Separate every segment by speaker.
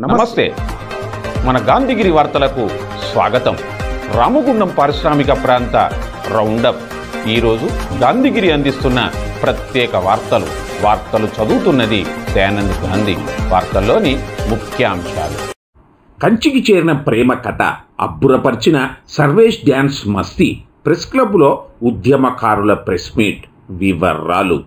Speaker 1: నమస్తే. మన గాంధీగిరి వార్తలకు స్వాగతం. రామగుండం పారిశ్రామిక ప్రాంత రౌండప్. ఈరోజు గాంధీగిరి అందిస్తున్న ప్రత్యేక వార్తలు చదువుతున్నది దయానంద్ గాంధీ. వార్తల్లోని ముఖ్యాంశాలు.
Speaker 2: కంచికి చేరిన ప్రేమ కథ అబ్బురపరిచిన సర్వేష్ డ్యాన్స్ మస్తీ. ప్రెస్ క్లబ్లో ఉద్యమకారుల ప్రెస్ మీట్. వివరాలు.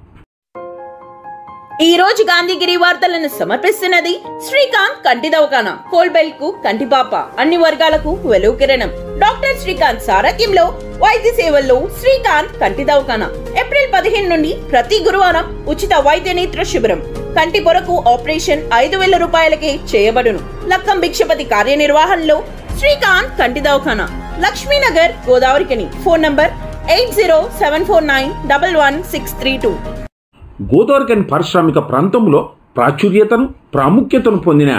Speaker 3: ఈ రోజు గాంధీగిరి వార్తలను సమర్పిస్తున్నది శ్రీకాంత్ కంటి దవాఖానా. కోల్బెల్ కు కంటిపాప, అన్ని వర్గాలకు వెలుగు కిరణం. డాక్టర్ శ్రీకాంత్ సారథ్యంలో వైద్య సేవల్లో శ్రీకాంత్ కంటి దవాఖానా. ఏప్రిల్ 15 నుండి ప్రతి గురువారం ఉచిత వైద్య నేత్ర శిబిరం. కంటి పొరకు ఆపరేషన్ 5,000 రూపాయలకే చేయబడును. లక్కం భిక్షపతి కార్యనిర్వహణలో శ్రీకాంత్ కంటి దవాఖానా, లక్ష్మీనగర్, గోదావరికని. Phone number 8074911632.
Speaker 2: గోదావరికని పారిశ్రామిక ప్రాంతంలో ప్రాచుర్యతను ప్రాముఖ్యతను పొందిన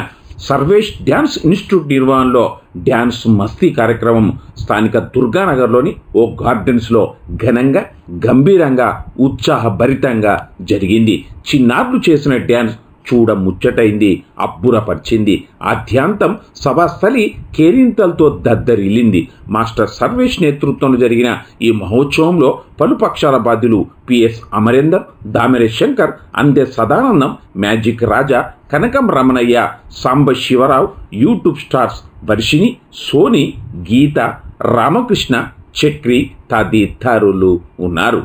Speaker 2: సర్వేష్ డ్యాన్స్ ఇన్స్టిట్యూట్ నిర్వహణలో డ్యాన్స్ మస్తీ కార్యక్రమం స్థానిక దుర్గానగర్లోని ఓ గార్డెన్స్లో ఘనంగా, గంభీరంగా, ఉత్సాహభరితంగా జరిగింది. చిన్నారులు చేసిన డ్యాన్స్ చూడ ముచ్చటైంది, అబ్బురపరిచింది. ఆద్యాంతం సభాస్థలి కేరింతలతో దద్దరిల్లింది. మాస్టర్ సర్వేష్ నేతృత్వంలో జరిగిన ఈ మహోత్సవంలో పలు పక్షాల బాధ్యులు పిఎస్ అమరేందర్, దామెర శంకర్, అందె సదానందం, మ్యాజిక్ రాజా, కనకం రమణయ్య, సాంబ శివరావు, యూట్యూబ్ స్టార్స్ వర్షిణి, సోని, గీత, రామకృష్ణ, చక్రి తదితరులు ఉన్నారు.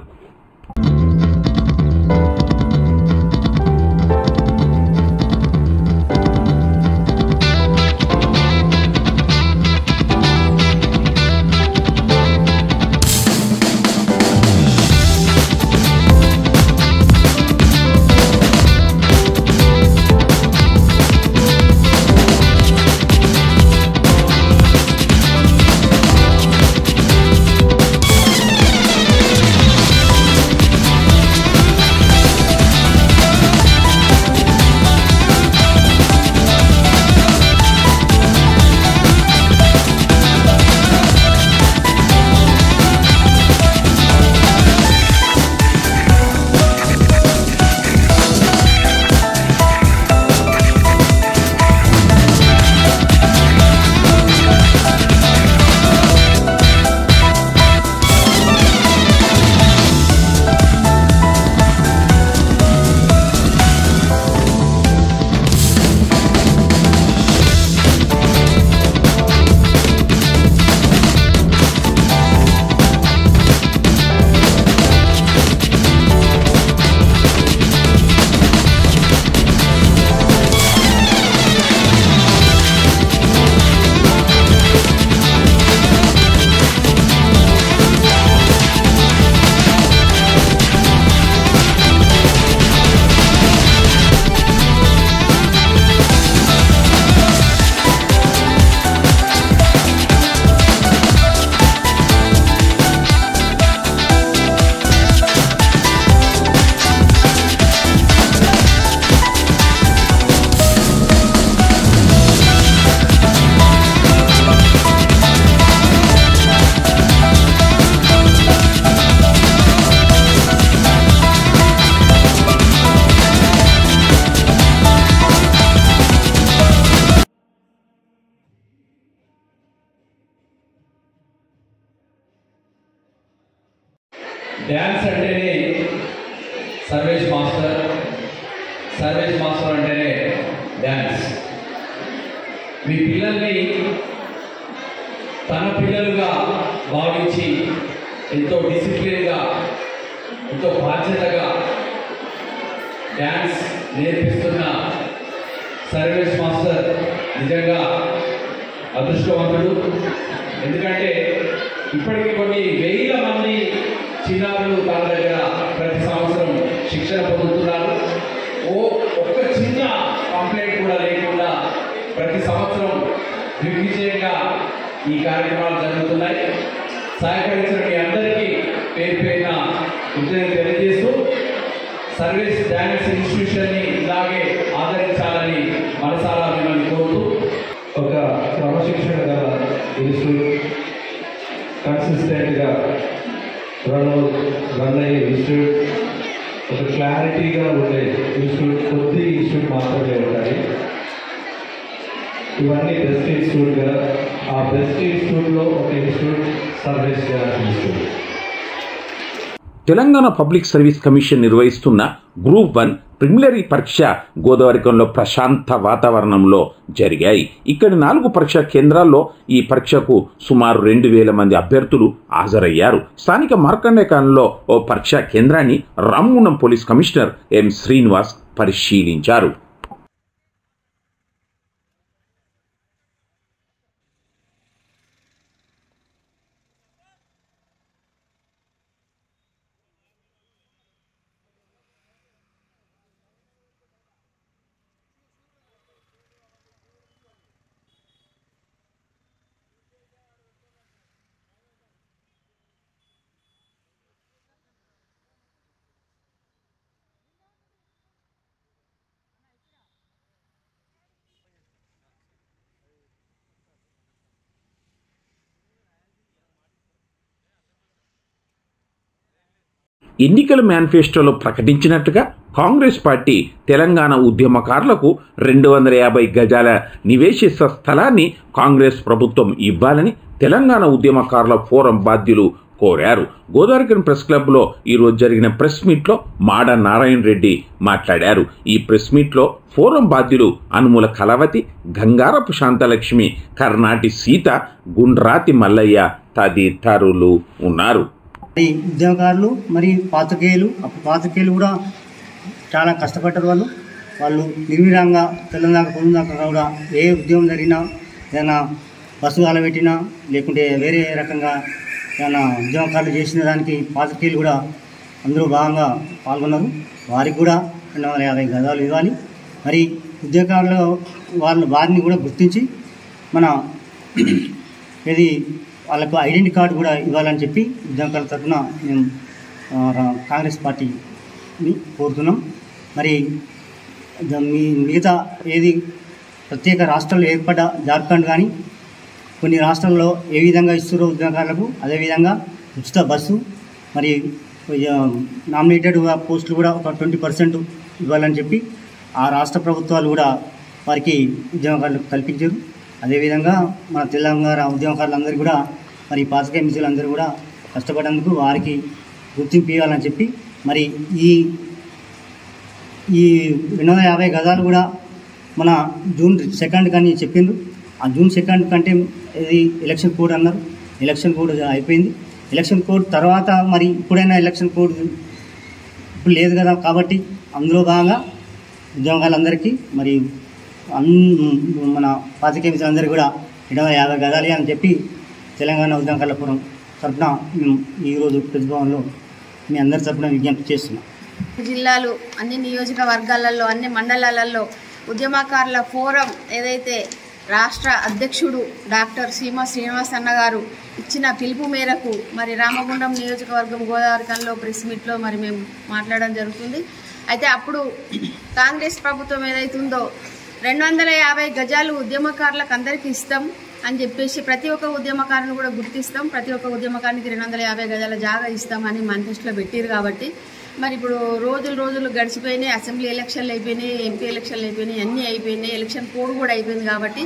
Speaker 4: డ్యాన్స్ అంటేనే సర్వేష్ మాస్టర్ అంటేనే డ్యాన్స్. మీ పిల్లల్ని తన పిల్లలుగా భావించి ఎంతో డిసిప్లిన్గా, ఎంతో బాధ్యతగా డ్యాన్స్ నేర్పిస్తున్న సర్వేష్ మాస్టర్ నిజంగా అదృష్టవంతుడు. ఎందుకంటే ఇప్పటికి కొన్ని వేల మంది చిన్నారులు తన దగ్గర ప్రతి సంవత్సరం శిక్షణ పొందుతున్నారు. ఒక్క చిన్న కంప్లైంట్ కూడా లేకుండా ప్రతి సంవత్సరం దిగ్విజయంగా ఈ కార్యక్రమాలు జరుగుతున్నాయి. సహకరించిన మీ అందరికీ పేరు పేరున కృతజ్ఞతలు తెలియజేస్తూ సర్వేష్ డ్యాన్స్ ఇన్స్టిట్యూషన్ని ఇలాగే ఆదరించాలని మనసారా మిమ్మల్ని కోరుతూ,
Speaker 5: ఒక క్రమశిక్షణ గల ఇన్స్టిట్యూట్, కన్సిస్టెంట్గా రన్ అయ్యే ఇన్స్టిట్యూట్, ఒక క్లారిటీగా ఉండే ఇన్స్టిట్యూట్, కొద్ది ఇన్స్టిట్యూట్ మాత్రమే ఉంటాయి. ఇవన్నీ బెస్ట్ ఇన్స్టిట్యూట్గా, ఆ బెస్ట్ ఇన్స్టిట్యూట్లో ఒక ఇన్స్టిట్యూట్ సర్వీస్ చేయాల్సిన institute.
Speaker 2: Telangana public service commission నిర్వహిస్తున్న గ్రూప్ 1 ప్రిలిమినరీ పరీక్ష గోదావరికంలో ప్రశాంత వాతావరణంలో జరిగాయి. ఇక్కడి 4 పరీక్షా కేంద్రాల్లో ఈ పరీక్షకు సుమారు 2000 మంది అభ్యర్థులు హాజరయ్యారు. స్థానిక మార్కండేయకాలనీలో ఓ పరీక్షా కేంద్రాన్ని Ramagundam police commissioner M Srinivas పరిశీలించారు. ఎన్నికల మేనిఫెస్టోలో ప్రకటించినట్టుగా కాంగ్రెస్ పార్టీ తెలంగాణ ఉద్యమకారులకు 250 గజాల నివేశిత స్థలాన్ని కాంగ్రెస్ ప్రభుత్వం ఇవ్వాలని తెలంగాణ ఉద్యమకారుల ఫోరం బాధ్యులు కోరారు. గోదావరికని ప్రెస్ క్లబ్లో ఈరోజు జరిగిన ప్రెస్ మీట్లో మాడ నారాయణ రెడ్డి మాట్లాడారు. ఈ ప్రెస్ మీట్లో ఫోరం బాధ్యులు అనుముల కలవతి, గంగారపు శాంతలక్ష్మి, కర్నాటి సీత, గుండ్రాతి మల్లయ్య తదితరులు ఉన్నారు.
Speaker 6: ఉద్యోగకారులు మరి పాత్రికేయులు కూడా చాలా కష్టపడ్డారు. వాళ్ళు నిర్విరాంగా తెలంగాణ పొందాక కూడా ఏ ఉద్యమం జరిగినా, ఏదైనా బస్సు కాలబెట్టినా, లేకుంటే వేరే రకంగా ఏదైనా ఉద్యమకారులు చేసిన దానికి పాత్రికేయులు కూడా అందరూ భాగంగా పాల్గొన్నారు. వారికి కూడా 250 గజాలు ఇవ్వాలి. మరి ఉద్యోగకారులు వాళ్ళ వారిని కూడా గుర్తించి మన ఇది వాళ్ళకు ఐడెంటిటీ కార్డు కూడా ఇవ్వాలని చెప్పి ఉద్యమకారుల తరఫున మేము కాంగ్రెస్ పార్టీని కోరుతున్నాం. మరి మిగతా ఏది ప్రత్యేక రాష్ట్రాలు ఏర్పడ్డ జార్ఖండ్ కానీ కొన్ని రాష్ట్రాల్లో ఏ విధంగా ఇస్తున్నారో ఉద్యమకారులకు అదేవిధంగా ఉచిత బస్సు, మరి నామినేటెడ్ పోస్టులు కూడా ఒక 20% ఇవ్వాలని చెప్పి ఆ రాష్ట్ర ప్రభుత్వాలు కూడా వారికి ఉద్యమకారులకు కల్పించారు. అదేవిధంగా మన తెలంగాణ ఉద్యమకారులందరూ కూడా మరి పాత్రికేయ మిత్రులందరూ కూడా కష్టపడేందుకు వారికి గుర్తింపు ఇవ్వాలని చెప్పి మరి ఈ 250 గజాలు కూడా మన జూన్ 2 కానీ చెప్పిండ్రు. ఆ జూన్ 2 కంటే ఇది ఎలక్షన్ కోడ్ అన్నారు. ఎలక్షన్ కోడ్ అయిపోయింది. ఎలక్షన్ కోడ్ తర్వాత మరి ఇప్పుడైనా ఎలక్షన్ కోడ్ ఇప్పుడు లేదు కదా, కాబట్టి అందులో భాగంగా ఉద్యోగాలందరికీ మరి మన పాత్రికేయ మిత్రులందరికీ కూడా 250 గజాలు అని చెప్పి తెలంగాణ ఉద్యమకారుల ఫోరం తరఫున మేము ఈరోజు ప్రెస్ భవన్లో మీ అందరి తరఫున విజ్ఞప్తి చేస్తున్నాం.
Speaker 7: జిల్లాలు, అన్ని నియోజకవర్గాలలో, అన్ని మండలాలలో ఉద్యమకారుల ఫోరం ఏదైతే రాష్ట్ర అధ్యక్షుడు డాక్టర్ సీమ శ్రీనివాస్ అన్న గారు ఇచ్చిన పిలుపు మేరకు మరి రామగుండం నియోజకవర్గం గోదావరికంలో ప్రెస్ మీట్లో మరి మేము మాట్లాడడం జరుగుతుంది. అయితే అప్పుడు కాంగ్రెస్ ప్రభుత్వం ఏదైతుందో 250 గజాలు ఉద్యమకారులకు అందరికీ ఇస్తాం అని చెప్పేసి ప్రతి ఒక్క ఉద్యమకారుని కూడా గుర్తిస్తాం, ప్రతి ఒక్క ఉద్యమకారునికి 250 గజాల జాగా ఇస్తామని మేనిఫెస్టోలో పెట్టారు. కాబట్టి మరి ఇప్పుడు రోజులు గడిచిపోయినాయి. అసెంబ్లీ ఎలక్షన్లు అయిపోయినాయి, ఎంపీ ఎలక్షన్లు అయిపోయినాయి, అన్నీ అయిపోయినాయి, ఎలక్షన్ కోడ్ కూడా అయిపోయింది. కాబట్టి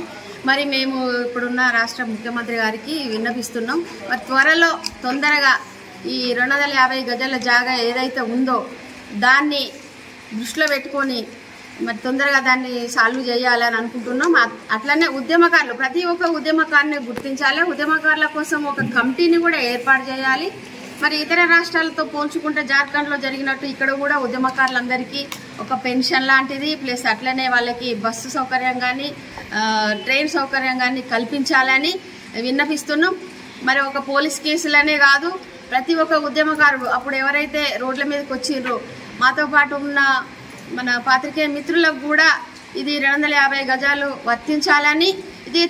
Speaker 7: మరి మేము ఇప్పుడున్న రాష్ట్ర ముఖ్యమంత్రి గారికి విన్నపిస్తున్నాం. మరి త్వరలో తొందరగా ఈ 250 గజాల జాగా ఏదైతే ఉందో దాన్ని దృష్టిలో పెట్టుకొని మరి తొందరగా దాన్ని సాల్వ్ చేయాలని అనుకుంటున్నాం. అట్లనే ఉద్యమకారులు ప్రతి ఒక్క ఉద్యమకారుని గుర్తించాలి. ఉద్యమకారుల కోసం ఒక కమిటీని కూడా ఏర్పాటు చేయాలి. మరి ఇతర రాష్ట్రాలతో పోల్చుకుంటే జార్ఖండ్లో జరిగినట్టు ఇక్కడ కూడా ఉద్యమకారులందరికీ ఒక పెన్షన్ లాంటిది ప్లస్ అట్లనే వాళ్ళకి బస్సు సౌకర్యం కానీ ట్రైన్ సౌకర్యం కానీ కల్పించాలని విన్నపిస్తున్నాం. మరి ఒక పోలీస్ కేసులనే కాదు, ప్రతి ఒక్క ఉద్యమకారుడు అప్పుడు ఎవరైతే రోడ్ల మీదకి వచ్చిండ్రో మాతో పాటు ఉన్న మన పాత్రికేయ మిత్రులకు కూడా ఇది 250 గజాలు వర్తించాలని, ఇది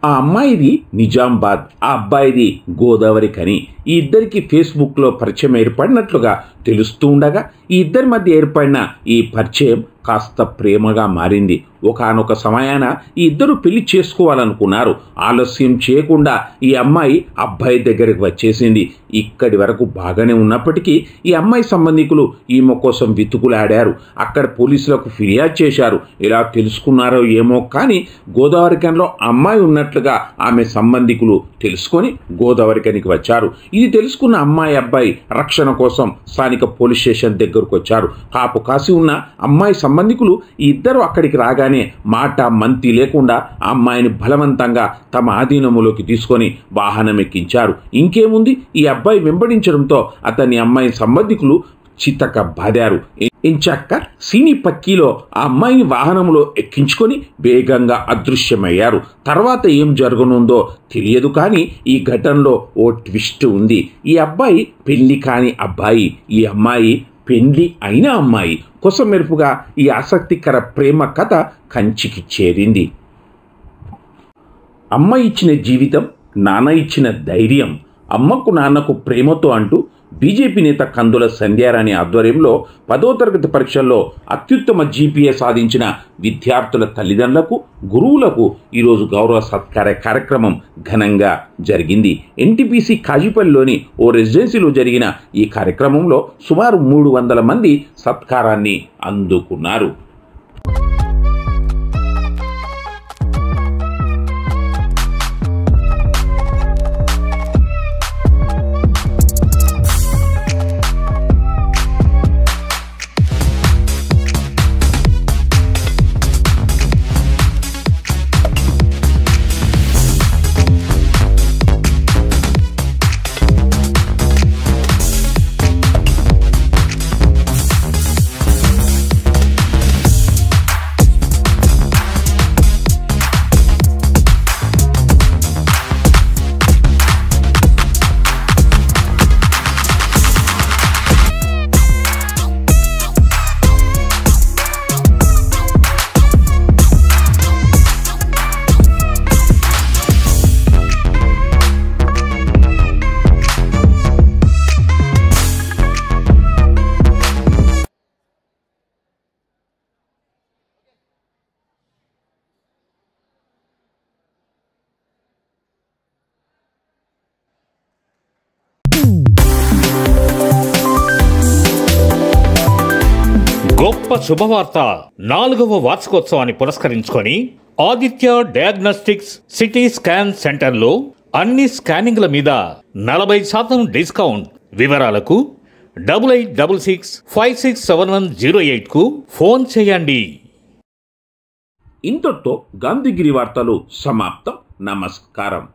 Speaker 2: ఆ అమ్మాయిది నిజామాబాద్, ఆ అబ్బాయిది గోదావరికని ఈ ఇద్దరికి ఫేస్బుక్లో పరిచయం ఏర్పడినట్లుగా తెలుస్తూ ఉండగా ఈ ఇద్దరి మధ్య ఏర్పడిన ఈ పరిచయం కాస్త ప్రేమగా మారింది. ఒకానొక సమయాన ఈ ఇద్దరు పెళ్లి చేసుకోవాలనుకున్నారు. ఆలస్యం చేయకుండా ఈ అమ్మాయి అబ్బాయి దగ్గరికి వచ్చేసింది. ఇక్కడి వరకు బాగానే ఉన్నప్పటికీ ఈ అమ్మాయి సంబంధికులు ఈమె కోసం వెతుకులాడారు. అక్కడ పోలీసులకు ఫిర్యాదు చేశారు. ఇలా తెలుసుకున్నారో ఏమో కానీ గోదావరిఖనిలో అమ్మాయి ఉన్నట్లుగా ఆమె సంబంధికులు తెలుసుకొని గోదావరిఖనికి వచ్చారు. ఇది తెలుసుకున్న అమ్మాయి అబ్బాయి రక్షణ కోసం స్థానిక పోలీస్ స్టేషన్ దగ్గరకు వచ్చారు. కాపు కాసి ఉన్న అమ్మాయి సంబంధికులు ఈ ఇద్దరు అక్కడికి రాగానే మాట మంతి లేకుండా ఆ అమ్మాయిని బలవంతంగా తమ ఆధీనములోకి తీసుకొని వాహనం ఎక్కించారు. ఇంకేముంది, ఈ అబ్బాయి వెంబడించడంతో అతని అమ్మాయి సంబంధికులు చితక బాదారు. ఎంచక్క సినీ పక్కీలో ఆ అమ్మాయిని వాహనంలో ఎక్కించుకొని వేగంగా అదృశ్యమయ్యారు. తర్వాత ఏం జరగనుందో తెలియదు కానీ ఈ ఘటనలో ఓ ట్విస్ట్ ఉంది. ఈ అబ్బాయి పెళ్లి కాని అబ్బాయి, ఈ అమ్మాయి పెళ్లి అయిన అమ్మాయి. కొసమెరుపుగా ఈ ఆసక్తికర ప్రేమ కథ కంచికి చేరింది. అమ్మ ఇచ్చిన జీవితం, నాన్న ఇచ్చిన ధైర్యం, అమ్మకు నాన్నకు ప్రేమతో అంటూ బీజేపీ నేత కందుల సంధ్యారాణి ఆధ్వర్యంలో 10వ తరగతి పరీక్షల్లో అత్యుత్తమ జీపీఏ సాధించిన విద్యార్థుల తల్లిదండ్రులకు, గురువులకు ఈరోజు గౌరవ సత్కార కార్యక్రమం ఘనంగా జరిగింది. ఎన్టీపీసీ కాజీపల్లిలోని ఓ రెసిడెన్సీలో జరిగిన ఈ కార్యక్రమంలో సుమారు 300 మంది సత్కారాన్ని అందుకున్నారు.
Speaker 8: గొప్ప శుభవార్త. 4వ వార్షికోత్సవాన్ని పురస్కరించుకొని ఆదిత్య డయాగ్నోస్టిక్స్ సిటీ స్కాన్ సెంటర్లో అన్ని స్కానింగ్ల మీద 40% డిస్కౌంట్. వివరాలకు 8866567108కు ఫోన్ చేయండి.
Speaker 2: ఇంతటితో గాంధీగిరి వార్తలు సమాప్తం. నమస్కారం.